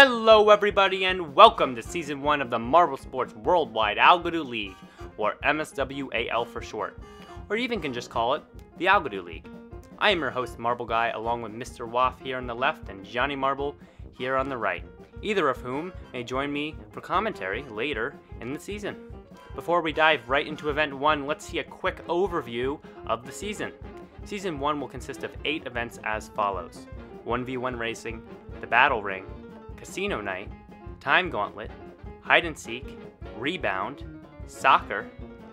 Hello everybody and welcome to Season 1 of the Marble Sports Worldwide Algodoo League, or MSWAL for short, or you even can just call it the Algodoo League. I am your host Marble Guy, along with Mr. Waff here on the left and Johnny Marble here on the right, either of whom may join me for commentary later in the season. Before we dive right into Event 1, let's see a quick overview of the season. Season 1 will consist of 8 events as follows: 1v1 racing, the battle ring, casino night, time gauntlet, hide and seek, rebound, soccer,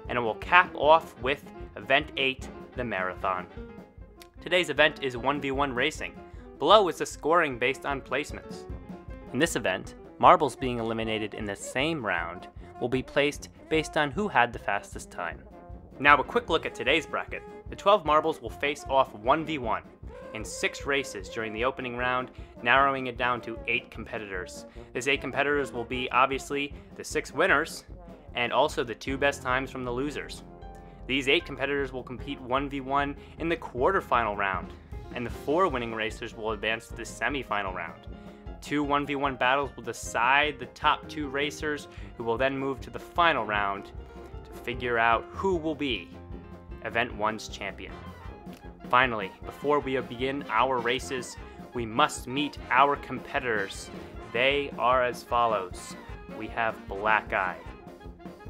and it will cap off with Event 8, the marathon. Today's event is 1v1 racing. Below is the scoring based on placements. In this event, marbles being eliminated in the same round will be placed based on who had the fastest time. Now a quick look at today's bracket. The 12 marbles will face off 1v1 in 6 races during the opening round, narrowing it down to 8 competitors. These 8 competitors will be obviously the 6 winners and also the 2 best times from the losers. These 8 competitors will compete 1v1 in the quarterfinal round, and the 4 winning racers will advance to the semifinal round. 2 1v1 battles will decide the top 2 racers, who will then move to the final round to figure out who will be Event 1's champion. Finally, before we begin our races, we must meet our competitors. They are as follows. We have Black Eye,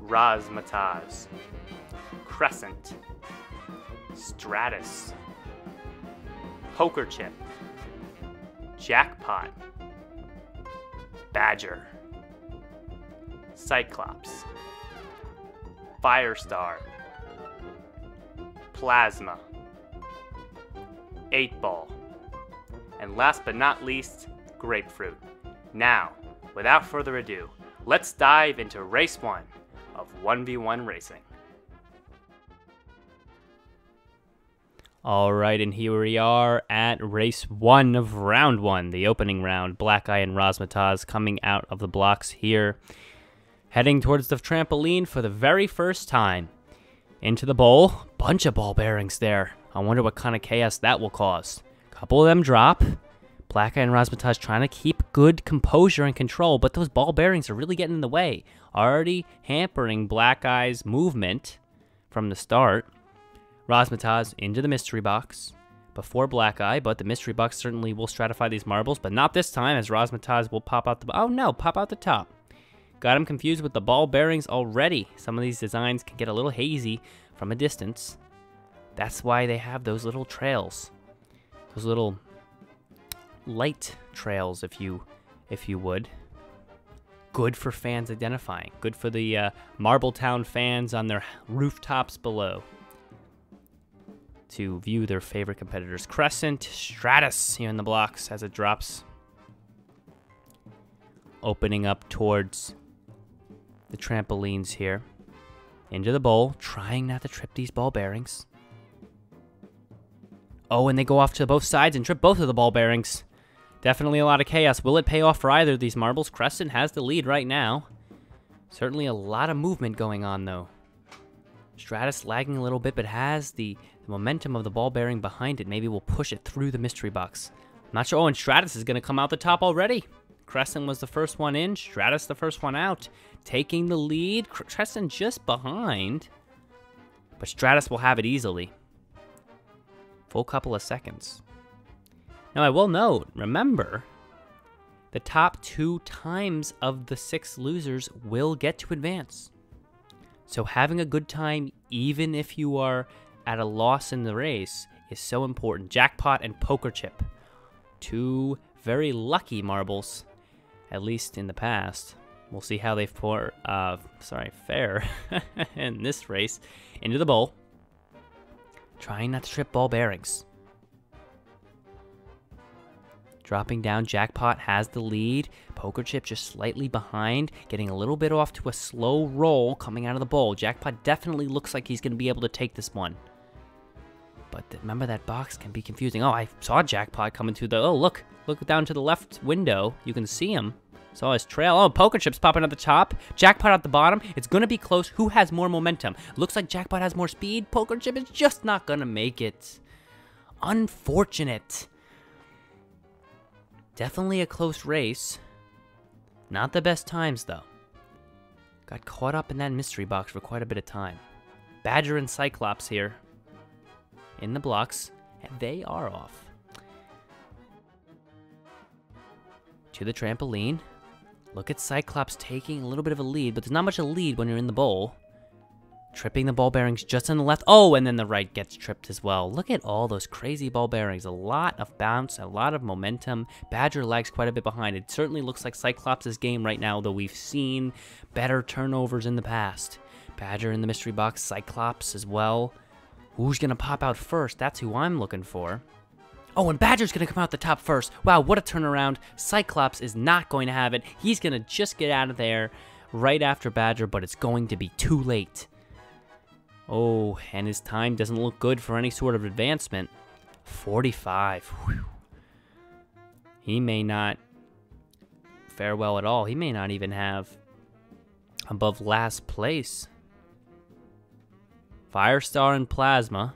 Razzmatazz, Crescent, Stratus, Poker Chip, Jackpot, Badger, Cyclops, Firestar, Plasma, 8-Ball, and last but not least, Grapefruit. Now, without further ado, let's dive into Race 1 of 1v1 racing. Alright, and here we are at Race 1 of Round 1, the opening round. Black Eye and Razzmatazz coming out of the blocks here, heading towards the trampoline for the very first time. Into the bowl, bunch of ball bearings there. I wonder what kind of chaos that will cause. A couple of them drop. Black Eye and Razzmatazz trying to keep good composure and control, but those ball bearings are really getting in the way. Already hampering Black Eye's movement from the start. Razzmatazz into the mystery box before Black Eye, but the mystery box certainly will stratify these marbles, but not this time, as Razzmatazz will pop out pop out the top. Got him confused with the ball bearings already. Some of these designs can get a little hazy from a distance. That's why they have those little trails. Those little light trails, if you would. Good for fans identifying. Good for the Marbletown fans on their rooftops below to view their favorite competitors. Crescent, Stratus here in the blocks as it drops. Opening up towards the trampolines here. Into the bowl, trying not to trip these ball bearings. Oh, and they go off to both sides and trip both of the ball bearings. Definitely a lot of chaos. Will it pay off for either of these marbles? Crescent has the lead right now. Certainly a lot of movement going on, though. Stratus lagging a little bit, but has the momentum of the ball bearing behind it. Maybe we'll push it through the mystery box. I'm not sure. Oh, and Stratus is going to come out the top already. Crescent was the first one in. Stratus the first one out. Taking the lead. Crescent just behind. But Stratus will have it easily. Full couple of seconds. Now I will note, remember, the top 2 times of the 6 losers will get to advance. So having a good time, even if you are at a loss in the race, is so important. Jackpot and Poker Chip. 2 very lucky marbles, at least in the past. We'll see how they fare in this race. Into the bowl. Trying not to trip ball bearings. Dropping down, Jackpot has the lead. Poker Chip just slightly behind, getting a little bit off to a slow roll coming out of the bowl. Jackpot definitely looks like he's going to be able to take this one. But remember, that box can be confusing. Oh, I saw Jackpot coming to the... Oh, look down to the left window. You can see him. Saw his trail. Oh, Poker Chip's popping at the top. Jackpot at the bottom. It's going to be close. Who has more momentum? Looks like Jackpot has more speed. Poker Chip is just not going to make it. Unfortunate. Definitely a close race. Not the best times, though. Got caught up in that mystery box for quite a bit of time. Badger and Cyclops here in the blocks, and they are off. To the trampoline. Look at Cyclops taking a little bit of a lead, but there's not much of a lead when you're in the bowl. Tripping the ball bearings just on the left. Oh, and then the right gets tripped as well. Look at all those crazy ball bearings. A lot of bounce, a lot of momentum. Badger lags quite a bit behind. It certainly looks like Cyclops' game right now, though we've seen better turnovers in the past. Badger in the mystery box, Cyclops as well. Who's going to pop out first? That's who I'm looking for. Oh, and Badger's going to come out the top first. Wow, what a turnaround. Cyclops is not going to have it. He's going to just get out of there right after Badger, but it's going to be too late. Oh, and his time doesn't look good for any sort of advancement. 45. Whew. He may not fare well at all. He may not even have above last place. Firestar and Plasma.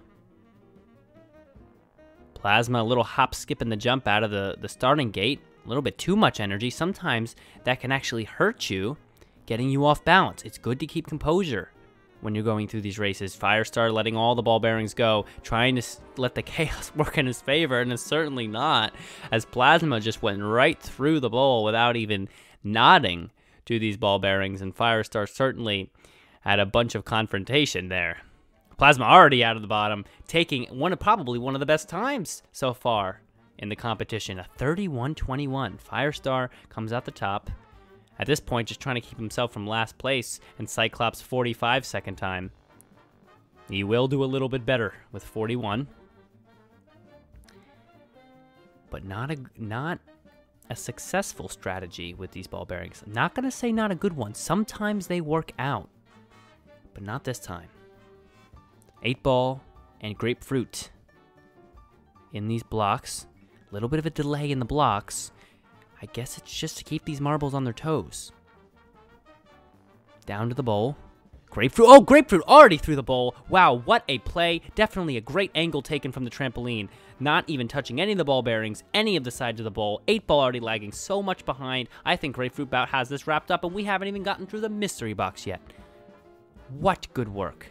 Plasma, a little hop, skip, and the jump out of the starting gate. A little bit too much energy. Sometimes that can actually hurt you, getting you off balance. It's good to keep composure when you're going through these races. Firestar letting all the ball bearings go, trying to let the chaos work in his favor, and it's certainly not, as Plasma just went right through the bowl without even nodding to these ball bearings, and Firestar certainly had a bunch of confrontation there. Plasma already out of the bottom, taking probably one of the best times so far in the competition. A 31-21. Firestar comes out the top. At this point, just trying to keep himself from last place, and Cyclops 45 second time. He will do a little bit better with 41. But not a successful strategy with these ball bearings. I'm not going to say not a good one. Sometimes they work out, but not this time. 8-ball and Grapefruit in these blocks. A little bit of a delay in the blocks. I guess it's just to keep these marbles on their toes. Down to the bowl. Grapefruit. Oh, Grapefruit already through the bowl. Wow, what a play. Definitely a great angle taken from the trampoline. Not even touching any of the ball bearings, any of the sides of the bowl. 8-ball already lagging so much behind. I think Grapefruit Bout has this wrapped up, and we haven't even gotten through the mystery box yet. What good work.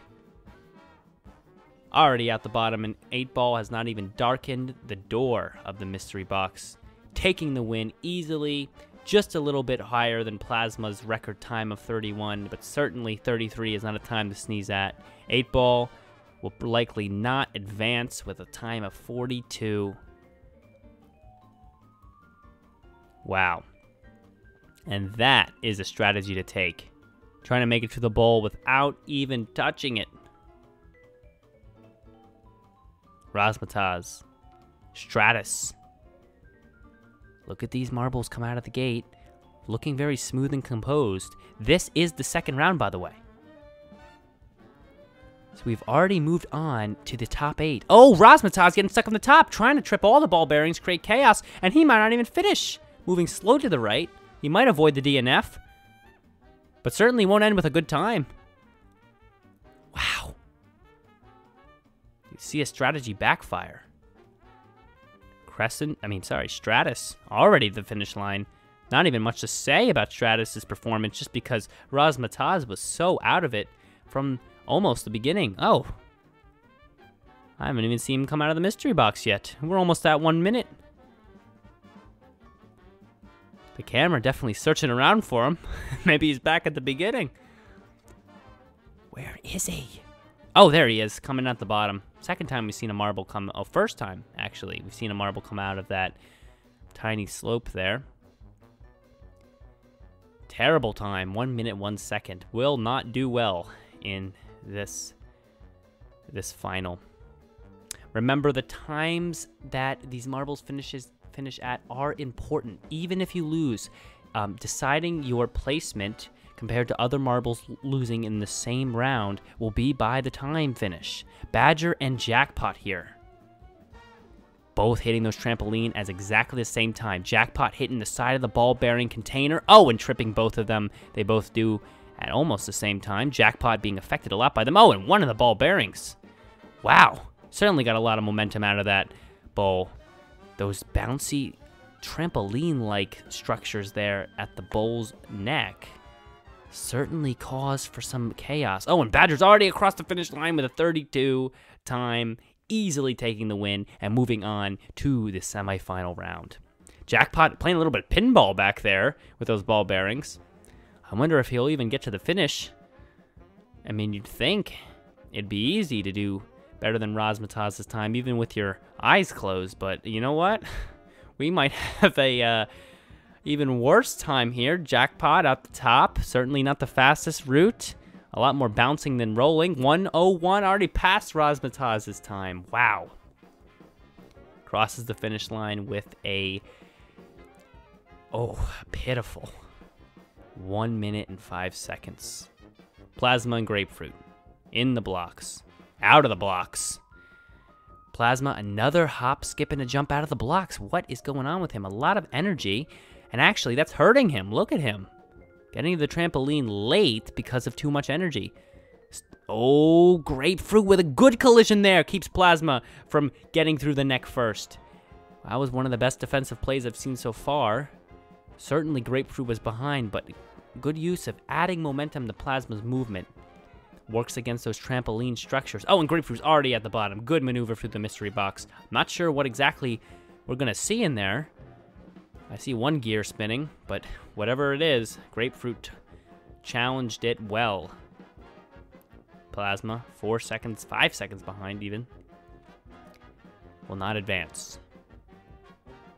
Already out the bottom, and 8-ball has not even darkened the door of the mystery box. Taking the win easily, just a little bit higher than Plasma's record time of 31, but certainly 33 is not a time to sneeze at. 8-ball will likely not advance with a time of 42. Wow. And that is a strategy to take. Trying to make it to the bowl without even touching it. Razzmatazz. Stratus. Look at these marbles come out of the gate, looking very smooth and composed. This is the second round, by the way. So we've already moved on to the top 8. Oh, Razzmatazz getting stuck on the top, trying to trip all the ball bearings, create chaos, and he might not even finish. Moving slow to the right. He might avoid the DNF, but certainly won't end with a good time. Wow. You see a strategy backfire. Stratus, already at the finish line. Not even much to say about Stratus's performance, just because Razzmatazz was so out of it from almost the beginning. Oh, I haven't even seen him come out of the mystery box yet. We're almost at 1 minute. The camera definitely searching around for him. Maybe he's back at the beginning. Where is he? Oh, there he is, coming at the bottom. Second time we've seen a marble come... Oh, first time, actually. We've seen a marble come out of that tiny slope there. Terrible time. 1 minute, 1 second. Will not do well in this final. Remember, the times that these marbles finish at are important. Even if you lose, deciding your placement compared to other marbles losing in the same round will be by the time finish. Badger and Jackpot here. Both hitting those trampoline at exactly the same time. Jackpot hitting the side of the ball bearing container. Oh, and tripping both of them. They both do at almost the same time. Jackpot being affected a lot by them. Oh, and one of the ball bearings. Wow. Certainly got a lot of momentum out of that bowl. Those bouncy trampoline-like structures there at the bowl's neck certainly cause for some chaos. Oh, and Badger's already across the finish line with a 32 time, easily taking the win and moving on to the semifinal round. Jackpot playing a little bit of pinball back there with those ball bearings. I wonder if he'll even get to the finish. I mean, you'd think it'd be easy to do better than Razmataz's time, even with your eyes closed, but you know what? We might have a even worse time here. Jackpot at the top, certainly not the fastest route. A lot more bouncing than rolling. 1:01 already passed Razmataz's time. Wow. Crosses the finish line with a, pitiful 1 minute and 5 seconds. Plasma and Grapefruit in the blocks. Out of the blocks. Plasma, another hop, skip, and a jump out of the blocks. What is going on with him? A lot of energy. And actually, that's hurting him. Look at him. Getting to the trampoline late because of too much energy. Oh, Grapefruit with a good collision there. Keeps Plasma from getting through the neck first. That was one of the best defensive plays I've seen so far. Certainly, Grapefruit was behind, but good use of adding momentum to Plasma's movement. Works against those trampoline structures. Oh, and Grapefruit's already at the bottom. Good maneuver through the mystery box. I'm not sure what exactly we're going to see in there. I see one gear spinning, but whatever it is, Grapefruit challenged it well. Plasma, 4 seconds, 5 seconds behind even. Will not advance.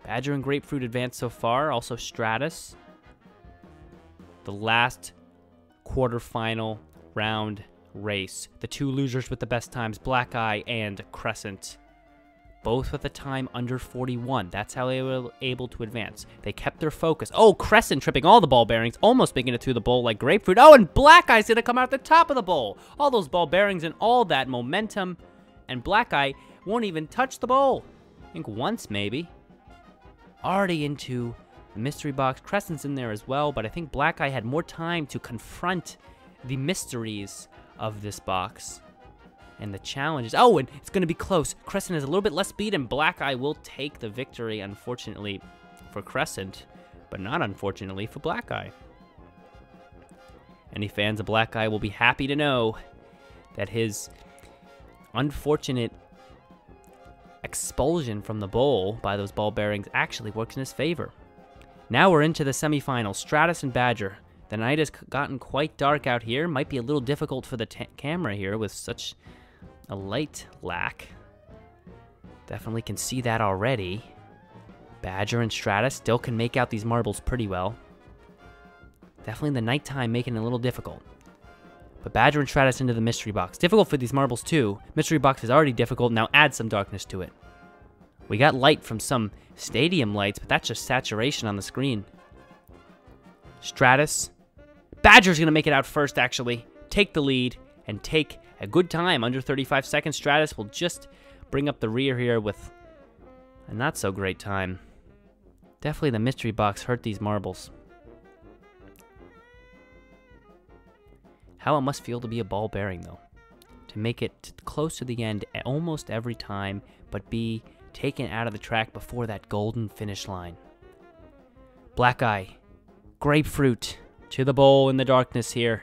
Badger and Grapefruit advanced so far. Also Stratus. The last quarterfinal round race. The two losers with the best times, Black Eye and Crescent. Both with a time under 41. That's how they were able to advance. They kept their focus. Oh, Crescent tripping all the ball bearings, almost making it through the bowl like Grapefruit. Oh, and Black Eye's gonna come out the top of the bowl. All those ball bearings and all that momentum. And Black Eye won't even touch the bowl. I think once, maybe. Already into the mystery box. Crescent's in there as well, but I think Black Eye had more time to confront the mysteries of this box. And the challenges. Oh, and it's going to be close. Crescent has a little bit less speed, and Black Eye will take the victory, unfortunately, for Crescent, but not unfortunately for Black Eye. Any fans of Black Eye will be happy to know that his unfortunate expulsion from the bowl by those ball bearings actually works in his favor. Now we're into the semifinals. Stratus and Badger. The night has gotten quite dark out here. Might be a little difficult for the camera here with such a light lack. Definitely can see that already. Badger and Stratus still can make out these marbles pretty well. Definitely in the nighttime making it a little difficult. But Badger and Stratus into the mystery box. Difficult for these marbles too. Mystery box is already difficult, now add some darkness to it. We got light from some stadium lights, but that's just saturation on the screen. Stratus. Badger's gonna make it out first, actually. Take the lead and take a good time. Under 35 seconds, Stratus will just bring up the rear here with a not so great time. Definitely the mystery box hurt these marbles. How it must feel to be a ball bearing, though. To make it close to the end almost every time, but be taken out of the track before that golden finish line. Black Eye, Grapefruit, to the bowl in the darkness here.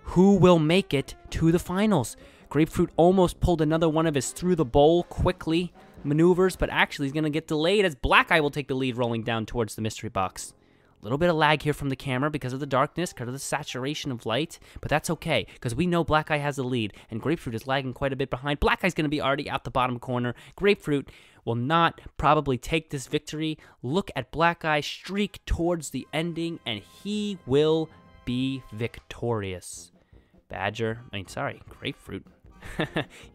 Who will make it to the finals? Grapefruit almost pulled another one of his through the bowl quickly maneuvers, but actually he's going to get delayed as Black Eye will take the lead rolling down towards the mystery box. A little bit of lag here from the camera because of the darkness, because of the saturation of light, but that's okay because we know Black Eye has the lead and Grapefruit is lagging quite a bit behind. Black Eye's going to be already out the bottom corner. Grapefruit will not probably take this victory. Look at Black Eye streak towards the ending and he will be victorious. Grapefruit.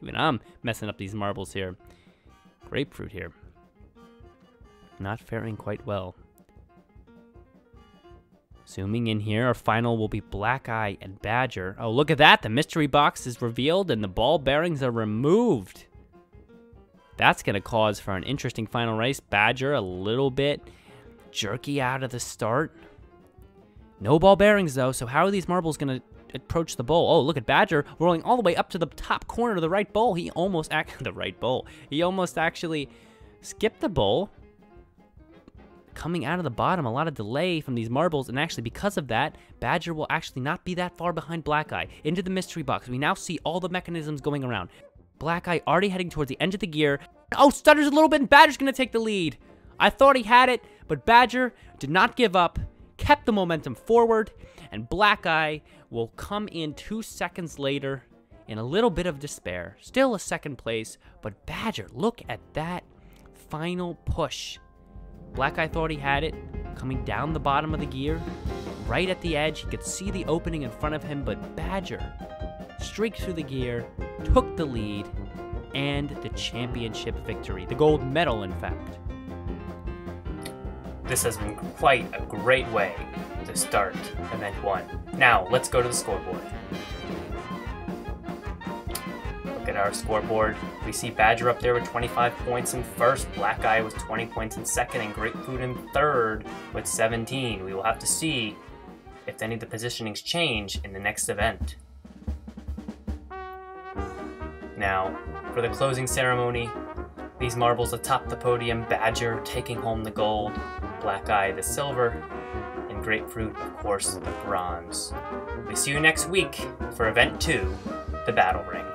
Even I'm messing up these marbles here. Grapefruit here. Not faring quite well. Zooming in here, our final will be Black Eye and Badger. Oh, look at that. The mystery box is revealed and the ball bearings are removed. That's going to cause for an interesting final race. Badger a little bit jerky out of the start. No ball bearings, though, so how are these marbles going to approach the bowl? Oh, look at Badger rolling all the way up to the top corner of the right bowl. He almost He almost actually skipped the bowl. coming out of the bottom, a lot of delay from these marbles, and actually because of that, Badger will actually not be that far behind Black Eye. Into the mystery box, we now see all the mechanisms going around. Black Eye already heading towards the edge of the gear. Oh, stutters a little bit, and Badger's gonna take the lead. I thought he had it, but Badger did not give up, kept the momentum forward, and Black Eye will come in 2 seconds later in a little bit of despair. Still a second place, but Badger, look at that final push. Black Eye thought he had it, coming down the bottom of the gear, right at the edge. He could see the opening in front of him, but Badger streaked through the gear, took the lead, and the championship victory. The gold medal, in fact. This has been quite a great way to start Event 1. Now, let's go to the scoreboard. Look at our scoreboard. We see Badger up there with 25 points in first, Black Eye with 20 points in second, and Grapefruit in third with 17. We will have to see if any of the positionings change in the next event. Now, for the closing ceremony, these marbles atop the podium, Badger taking home the gold, Black Eye the silver, and Grapefruit, of course, the bronze. We see you next week for Event 2, the Battle Ring.